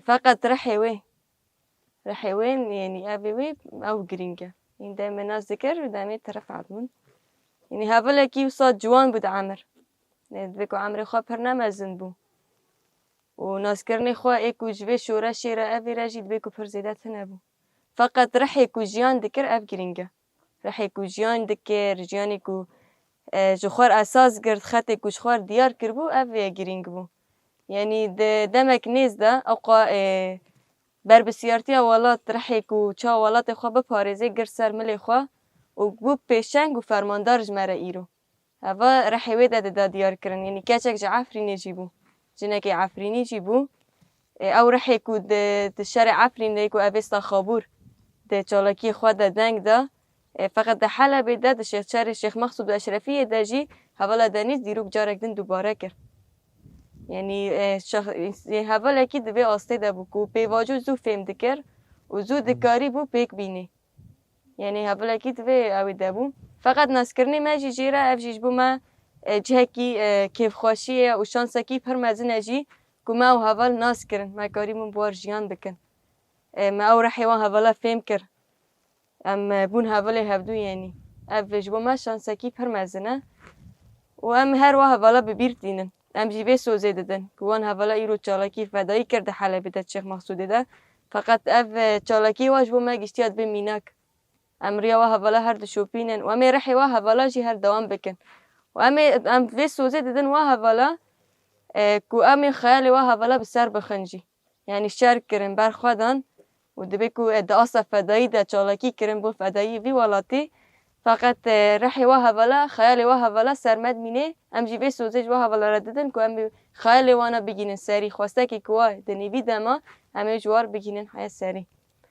فقط رحي وين يعني أبي وي أو جرينجا يعني دائما ناس ذكر ودائما طرف عدمون يعني هذا كي وصاد جوان بود عمر دبكو عمري خواه برنامج بو وناس كرني خواه ايكو جوي شورا شيرا أبي راجي دبكو برزيدات هنبو فقط رحي كو جيان ذكر أب جرينجا رحي كو جيان ذكر جياني كو جخوار أساس قرد خطي كو جخوار ديار كربو أبي جرينج بو يعني دمك نيز دا أوقا بر بسیارتی ولات رحیک و چا ولات خواه بپارزه گر سر ملی خواه و بو پیشنگ و فرماندارج مره ایرو هوا رحیوه دا دیار کرن یعنی کچک جا عفرینی جیبو جنک عفرینی جیبو او رحیک و ده شرع عفرین دیکو اوستا خابور ده چالاکی خواه ده دنگ دا فقط ده حلبه ده شیخ مقصود اشرفیه ده جی هوا دنیز دیروک جارک دن دوباره کرد يعني هذا أكيد بي أصلا بوكو بي واجو زو فهم ذكر وزو ذكاري بو بيك بيني يعني هذا أكيد بي أوي دابو فقط ناس كرني ما جي جيرا أفجيج بو ما جهكي كيف خوشية وشانسا كي برمزن أجي كما وهذا ناس كرن ما كاري من بوار جيان بكن ما أو رحيوان هذا لا فهم كر أم بون هذا له هبدو يعني أفجيج بو ما شانسا كي برمزنه وأم هر وهذا لا ببيرتينن ام جی به سوزه دادن کوان حوالا ایرو چالاکی فدایی کرده حلبه ده شیخ مقصوده ده فقط اف چالاکی واج بو ما گشتیات به میناک امریا و حوالا هر دو شوپینن و امی رحی و حوالا جی هر دوام بکن و ام به سوزه دادن و حوالا کو امی خیال و حوالا بسر بخنجی یعنی شرک کرن بر خودان و دبی کو داست فدایی ده چالاکی کرن بو فدایی وی ولاتی فقط رحي وها ولا خيالي وها ولا سرمد مینه ام جی به سوزج وها ولا رددن که ام خیال وانا بگینن سری خواسته که کوه دنیوی دما همه جوار بگینن حیا سری